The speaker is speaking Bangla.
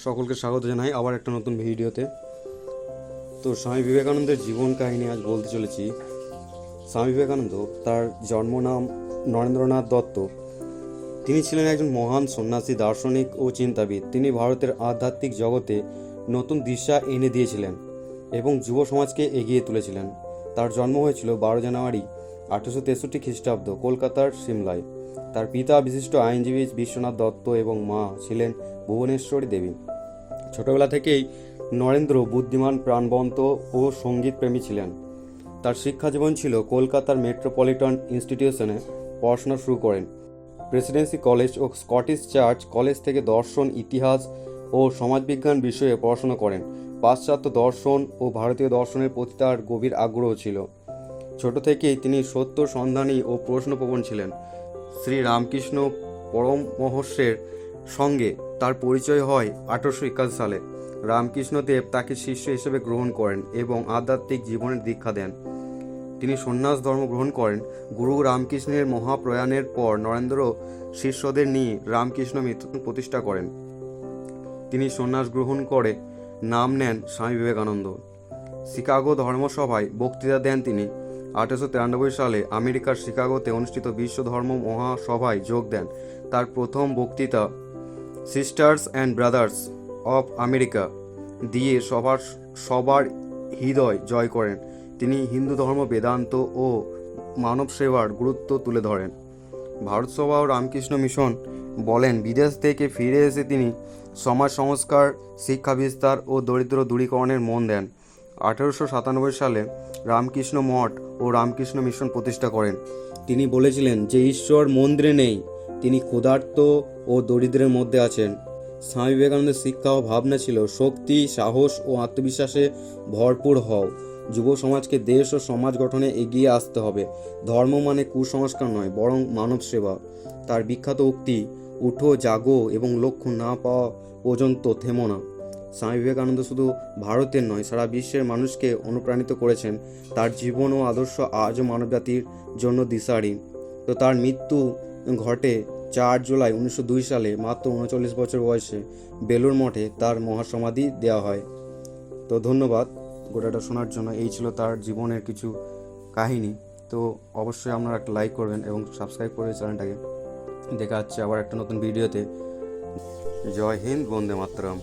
সকলকে স্বাগত জানাই আবার একটা নতুন ভিডিওতে। তো স্বামী বিবেকানন্দের জীবন কাহিনী আজ বলতে চলেছি। স্বামী বিবেকানন্দ, তার জন্ম নাম নরেন্দ্রনাথ দত্ত। তিনি ছিলেন একজন মহান সন্ন্যাসী, দার্শনিক ও চিন্তাবিদ। তিনি ভারতের আধ্যাত্মিক জগতে নতুন দিশা এনে দিয়েছিলেন এবং যুব সমাজকে এগিয়ে তুলেছিলেন। তার জন্ম হয়েছিল 12 জানুয়ারি 1863 খ্রিস্টাব্দ কলকাতার সিমলায়। তার পিতা বিশিষ্ট আইনজীবী বিশ্বনাথ দত্ত এবং মা ছিলেন ভুবনেশ্বরী দেবী। ছোটবেলা থেকেই নরেন্দ্র বুদ্ধিমান, প্রাণবন্ত ও সঙ্গীত প্রেমী ছিলেন। তার শিক্ষা জীবন ছিল কলকাতার মেট্রোপলিটন ইনস্টিটিউশনে পড়াশোনা শুরু করেন। প্রেসিডেন্সি কলেজ ও স্কটিশ চার্চ কলেজ থেকে দর্শন, ইতিহাস ও সমাজবিজ্ঞান বিষয়ে পড়াশোনা করেন। পাশ্চাত্য দর্শন ও ভারতীয় দর্শনের প্রতি তার গভীর আগ্রহ ছিল। ছোট থেকেই তিনি সত্য সন্ধানী ও প্রশ্নপ্রবণ ছিলেন। শ্রী রামকৃষ্ণ পরমহংসের সঙ্গে তার পরিচয় হয় 1881 সালে। রামকৃষ্ণদেব তাকে শিষ্য হিসেবে গ্রহণ করেন এবং আধ্যাত্মিক জীবনের দীক্ষা দেন। তিনি সন্ন্যাস ধর্ম গ্রহণ করেন। গুরু রামকৃষ্ণের মহাপ্রয়াণের পর নরেন্দ্র শিষ্যদের নিয়ে রামকৃষ্ণ মিশন প্রতিষ্ঠা করেন। তিনি সন্ন্যাস গ্রহণ করে নাম নেন স্বামী বিবেকানন্দ। শিকাগো ধর্মসভায় বক্তৃতা দেন তিনি। 1893 সালে আমেরিকার শিকাগোতে অনুষ্ঠিত বিশ্ব ধর্ম মহাসভায় যোগ দেন। তার প্রথম বক্তৃতা sisters and brothers of America দিয়ে সবার হৃদয় জয় করেন। তিনি হিন্দু ধর্ম, বেদান্ত ও মানব সেবার গুরুত্ব তুলে ধরেন। ভারত সভা ও রামকৃষ্ণ মিশন বলেন, বিদেশ থেকে ফিরে এসে তিনি সমাজ সংস্কার, শিক্ষা বিস্তার ও দরিদ্র দূরীকরণের মন দেন। 1897 সালে রামকৃষ্ণ মঠ ও রামকৃষ্ণ মিশন প্রতিষ্ঠা করেন। তিনি বলেছিলেন যে ঈশ্বর মন্দিরে নেই, তিনি ক্ষুধার্ত ও দরিদ্রের মধ্যে আছেন। স্বামী বিবেকানন্দের শিক্ষা ও ভাবনা ছিল শক্তি, সাহস ও আত্মবিশ্বাসে ভরপুর হও। যুব সমাজকে দেশ ও সমাজ গঠনে এগিয়ে আসতে হবে। ধর্ম মানে কুসংস্কার নয়, বরং মানব সেবা। তার বিখ্যাত উক্তি, উঠো, জাগো এবং লক্ষ্য না পাওয়া পর্যন্ত থেমো না। স্বামী বিবেকানন্দ শুধু ভারতের নয়, সারা বিশ্বের মানুষকে অনুপ্রাণিত করেছেন। তার জীবন ও আদর্শ আজও মানবজাতির জন্য দিশারি। তো তার মৃত্যু ঘটে 4 জুলাই 1902 সালে, মাত্র 39 বছর বয়সে। বেলুড় মঠে তার মহাসমাধি দেওয়া হয়। তো ধন্যবাদ গোটাটা শোনার জন্য। এই ছিল তার জীবনের কিছু কাহিনী। তো অবশ্যই আপনারা একটা লাইক করবেন এবং সাবস্ক্রাইব করে চ্যানেলটাকে। দেখা হচ্ছে আবার একটা নতুন ভিডিওতে। জয় হিন্দ, বন্দে মাতরম।